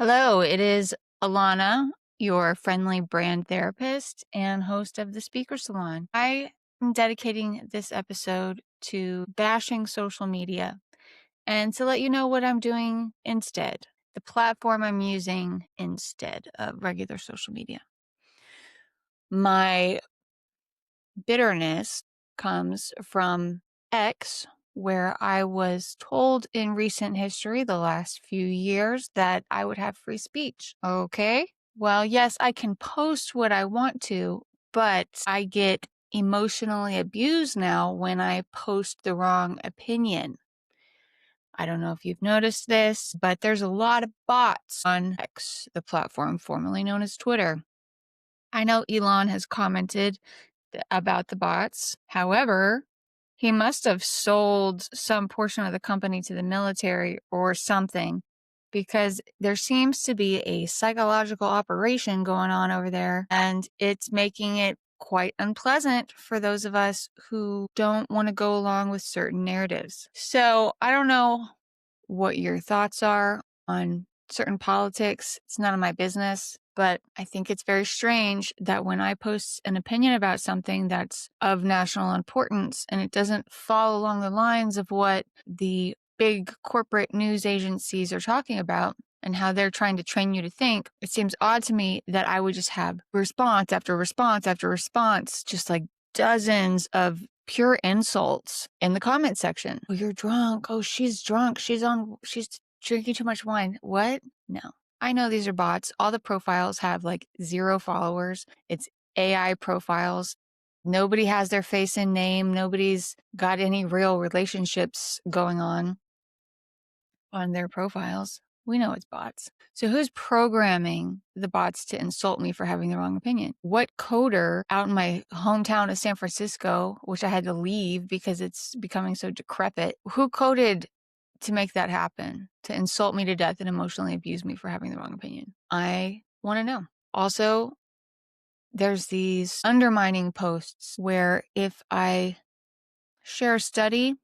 Hello, it is Alana, your friendly brand therapist and host of the Speaker Salon. I am dedicating this episode to bashing social media and to let you know what I'm doing instead, the platform I'm using instead of regular social media. My bitterness comes from X, where I was told in recent history, the last few years, that I would have free speech. Okay. Well, yes, I can post what I want to, but I get emotionally abused now when I post the wrong opinion. I don't know if you've noticed this, but there's a lot of bots on X, the platform formerly known as Twitter. I know Elon has commented about the bots. However, he must have sold some portion of the company to the military or something, because there seems to be a psychological operation going on over there, and it's making it quite unpleasant for those of us who don't want to go along with certain narratives. So I don't know what your thoughts are on certain politics. It's none of my business, but I think it's very strange that when I post an opinion about something that's of national importance and it doesn't fall along the lines of what the big corporate news agencies are talking about and how they're trying to train you to think, it seems odd to me that I would just have response after response after response, just like dozens of pure insults in the comment section. Oh, you're drunk. Oh, she's drunk. She's drinking too much wine. What? No. I know these are bots. All the profiles have like 0 followers. It's AI profiles. Nobody has their face and name. Nobody's got any real relationships going on their profiles. We know it's bots. So who's programming the bots to insult me for having the wrong opinion? What coder out in my hometown of San Francisco, which I had to leave because it's becoming so decrepit, who coded to make that happen, to insult me to death and emotionally abuse me for having the wrong opinion? I want to know. Also, there's these undermining posts where if I share a study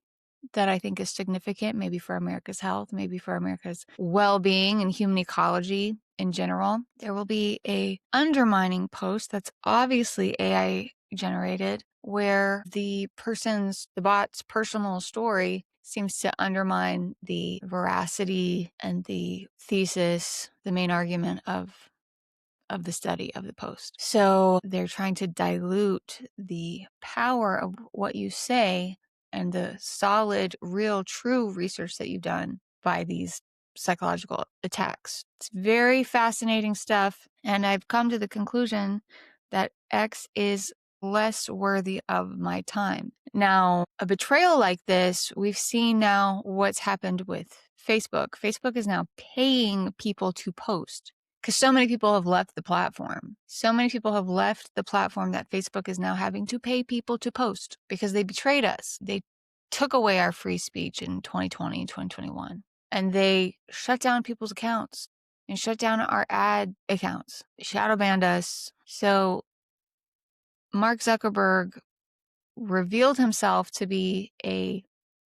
that I think is significant, maybe for America's health, maybe for America's well-being and human ecology in general, there will be a undermining post that's obviously AI generated, where the bot's personal story seems to undermine the veracity and the thesis, the main argument of the study of the post. So they're trying to dilute the power of what you say and the solid, real, true research that you've done by these psychological attacks. It's very fascinating stuff. And I've come to the conclusion that X is less worthy of my time. Now, a betrayal like this, we've seen now what's happened with Facebook. Facebook is now paying people to post, because so many people have left the platform. So many people have left the platform that Facebook is now having to pay people to post because they betrayed us. They took away our free speech in 2020 and 2021. And they shut down people's accounts and shut down our ad accounts. They shadow banned us. So Mark Zuckerberg revealed himself to be a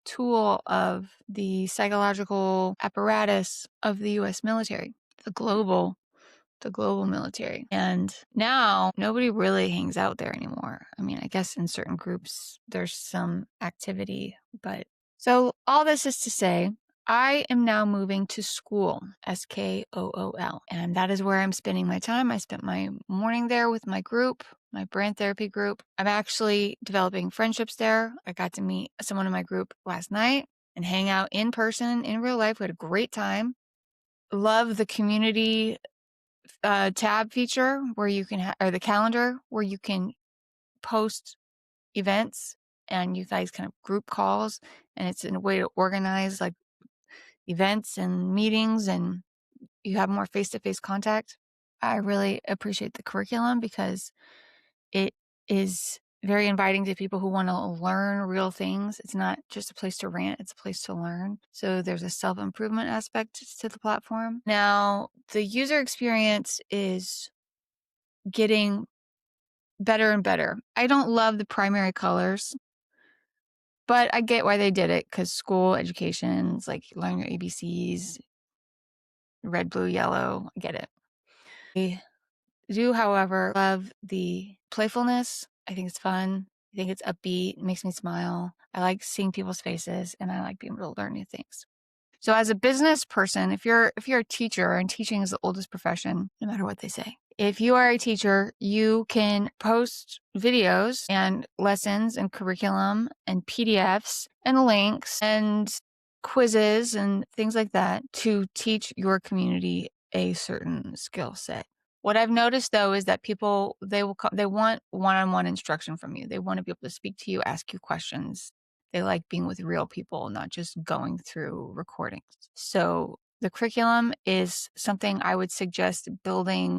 tool of the psychological apparatus of the US military, the global military. And now nobody really hangs out there anymore. I mean, I guess in certain groups there's some activity, but so all this is to say, I am now moving to Skool, Skool, and that is where I'm spending my time. I spent my morning there with my group, my brand therapy group. I'm actually developing friendships there. I got to meet someone in my group last night and hang out in person, in real life. We had a great time. Love the community tab feature where you can or the calendar where you can post events and you guys kind of group calls, and it's in a way to organize like events and meetings, and you have more face-to-face contact. I really appreciate the curriculum because it is very inviting to people who want to learn real things. It's not just a place to rant, it's a place to learn. So there's a self-improvement aspect to the platform. Now, the user experience is getting better and better. I don't love the primary colors, but I get why they did it, because school education is like learning your ABCs, red, blue, yellow. I get it. I do, however, love the playfulness. I think it's fun. I think it's upbeat. It makes me smile. I like seeing people's faces, and I like being able to learn new things. So as a business person, if you're a teacher, and teaching is the oldest profession, no matter what they say. If you are a teacher, you can post videos and lessons and curriculum and PDFs and links and quizzes and things like that to teach your community a certain skill set. What I've noticed though is that people, they want one-on-one instruction from you. They want to be able to speak to you, ask you questions. They like being with real people, not just going through recordings. So the curriculum is something I would suggest building.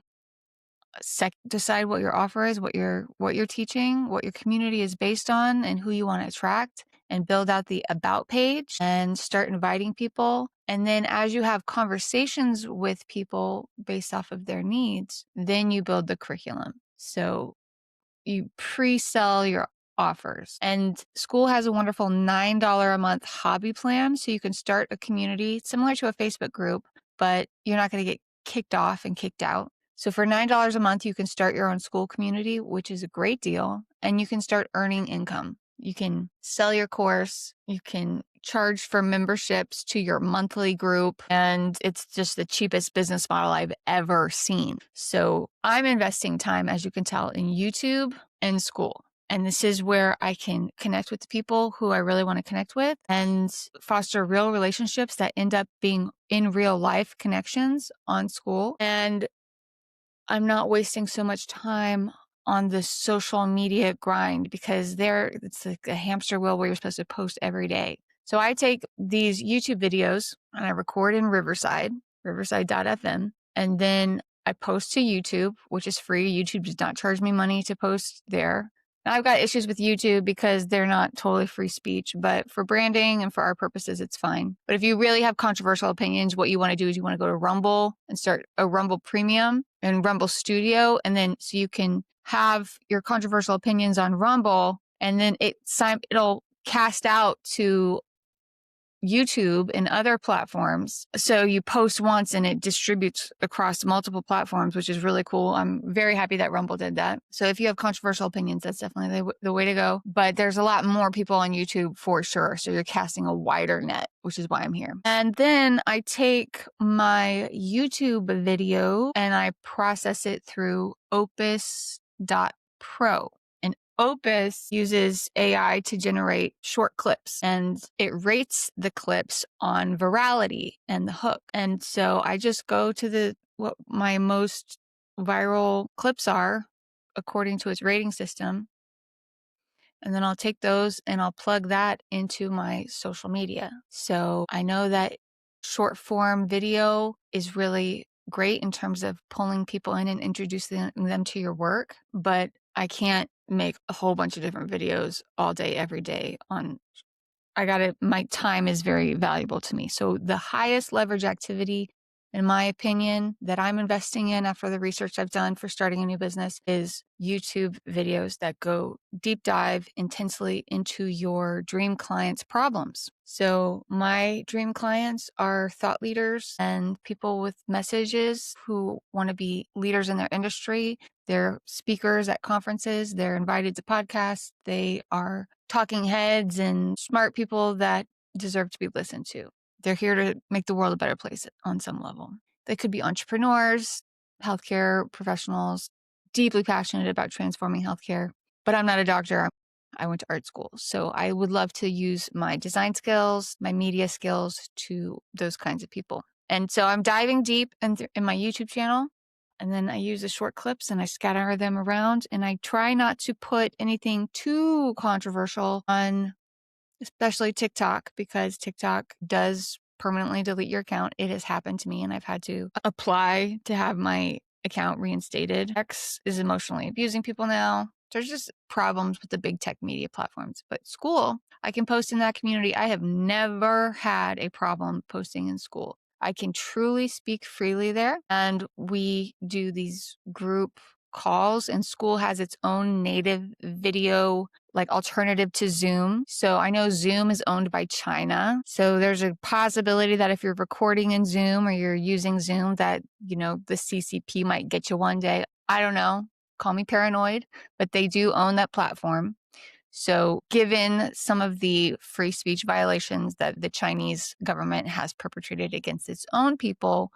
Decide what your offer is, what you're teaching, what your community is based on, and who you want to attract, and build out the about page and start inviting people. And then as you have conversations with people based off of their needs, then you build the curriculum. So you pre-sell your offers. And Skool has a wonderful $9 a month hobby plan. So you can start a community similar to a Facebook group, but you're not going to get kicked off and kicked out. So for $9 a month, you can start your own Skool community, which is a great deal. And you can start earning income. You can sell your course. You can charge for memberships to your monthly group. And it's just the cheapest business model I've ever seen. So I'm investing time, as you can tell, in YouTube and Skool. And this is where I can connect with the people who I really want to connect with and foster real relationships that end up being in real life connections on Skool. And I'm not wasting so much time on the social media grind because it's like a hamster wheel where you're supposed to post every day. So I take these YouTube videos and I record in riverside.fm, and then I post to YouTube, which is free. YouTube does not charge me money to post there. Now, I've got issues with YouTube because they're not totally free speech, but for branding and for our purposes, it's fine. But if you really have controversial opinions, what you want to do is you want to go to Rumble and start a Rumble Premium and Rumble Studio. And then so you can have your controversial opinions on Rumble, and then it'll cast out to YouTube and other platforms. So you post once and it distributes across multiple platforms, which is really cool. I'm very happy that Rumble did that. So if you have controversial opinions, that's definitely the way to go. But there's a lot more people on YouTube for sure. So you're casting a wider net, which is why I'm here. And then I take my YouTube video and I process it through Opus.pro. Opus uses AI to generate short clips, and it rates the clips on virality and the hook. And so I just go to what my most viral clips are according to its rating system. And then I'll take those and I'll plug that into my social media. So I know that short form video is really great in terms of pulling people in and introducing them to your work, but I can't make a whole bunch of different videos all day, every day my time is very valuable to me. So the highest leverage activity, in my opinion, that I'm investing in after the research I've done for starting a new business is YouTube videos that go deep dive intensely into your dream clients' problems. So my dream clients are thought leaders and people with messages who want to be leaders in their industry. They're speakers at conferences. They're invited to podcasts. They are talking heads and smart people that deserve to be listened to. They're here to make the world a better place on some level. They could be entrepreneurs, healthcare professionals, deeply passionate about transforming healthcare. But I'm not a doctor. I went to art school. So I would love to use my design skills, my media skills to those kinds of people. And so I'm diving deep in my YouTube channel. And then I use the short clips and I scatter them around. And I try not to put anything too controversial on especially TikTok, because TikTok does permanently delete your account. It has happened to me and I've had to apply to have my account reinstated. X is emotionally abusing people now. There's just problems with the big tech media platforms. But Skool, I can post in that community. I have never had a problem posting in Skool. I can truly speak freely there. And we do these group calls, and Skool has its own native video like alternative to Zoom. So I know Zoom is owned by China. So there's a possibility that if you're recording in Zoom or you're using Zoom that, the CCP might get you one day. I don't know. Call me paranoid, but they do own that platform. So given some of the free speech violations that the Chinese government has perpetrated against its own people,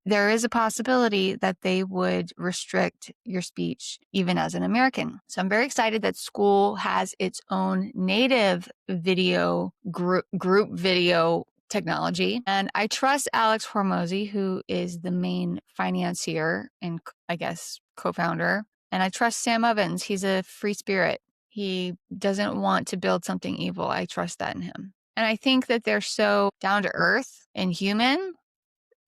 there is a possibility that they would restrict your speech even as an American. So I'm very excited that Skool has its own native video group video technology. And I trust Alex Hormozy, who is the main financier and I guess co-founder. And I trust Sam Evans. He's a free spirit. He doesn't want to build something evil. I trust that in him. And I think that they're so down to earth and human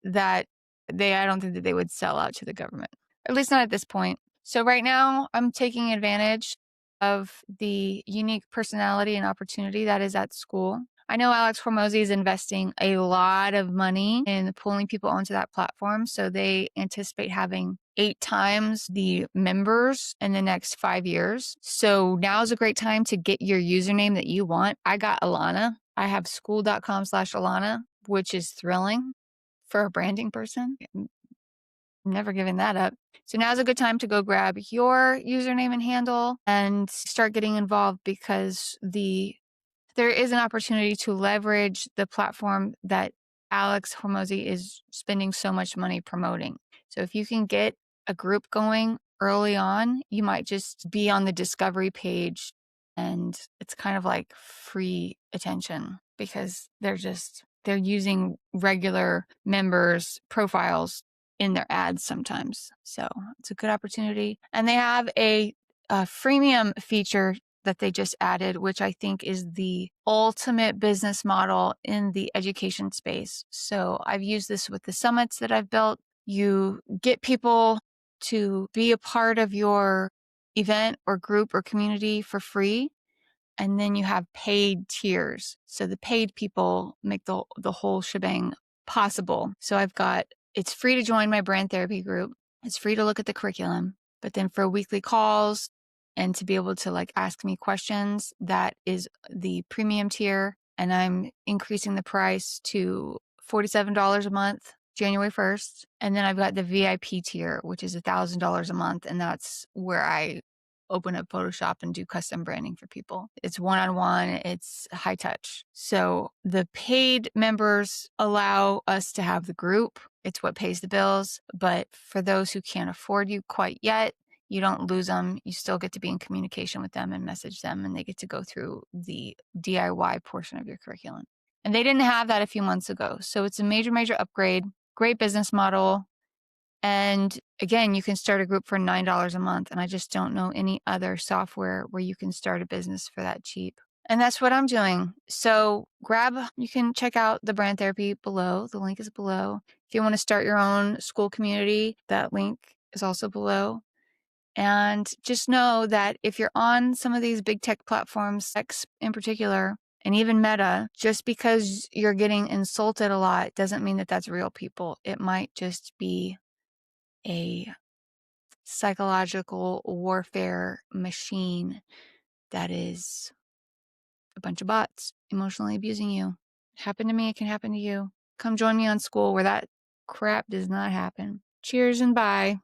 that I don't think that they would sell out to the government, at least not at this point. So right now I'm taking advantage of the unique personality and opportunity that is at Skool. I know Alex Hormozy is investing a lot of money in pulling people onto that platform. So they anticipate having 8 times the members in the next 5 years. So now is a great time to get your username that you want. I got Alana. I have skool.com/Alana, which is thrilling for a branding person. I'm never giving that up. So now's a good time to go grab your username and handle and start getting involved because there is an opportunity to leverage the platform that Alex Hormozy is spending so much money promoting. So if you can get a group going early on, you might just be on the discovery page and it's kind of like free attention because they're using regular members' profiles in their ads sometimes. So it's a good opportunity. And they have a freemium feature that they just added, which I think is the ultimate business model in the education space. So I've used this with the summits that I've built. You get people to be a part of your event or group or community for free. And then you have paid tiers. So the paid people make the whole shebang possible. So it's free to join my brand therapy group. It's free to look at the curriculum. But then for weekly calls and to be able to ask me questions, that is the premium tier. And I'm increasing the price to $47 a month, January 1st. And then I've got the VIP tier, which is $1,000 a month. And that's where I open up Photoshop and do custom branding for people. It's one-on-one, it's high touch. So the paid members allow us to have the group. It's what pays the bills. But for those who can't afford you quite yet, you don't lose them. You still get to be in communication with them and message them, and they get to go through the DIY portion of your curriculum. And they didn't have that a few months ago. So it's a major, major upgrade. Great business model. And again, you can start a group for $9 a month. And I just don't know any other software where you can start a business for that cheap. And that's what I'm doing. So you can check out the brand therapy below. The link is below. If you want to start your own Skool community, that link is also below. And just know that if you're on some of these big tech platforms, X in particular, and even Meta, just because you're getting insulted a lot doesn't mean that that's real people. It might just be a psychological warfare machine that is a bunch of bots emotionally abusing you. It happened to me, it can happen to you. Come join me on Skool where that crap does not happen. Cheers and bye.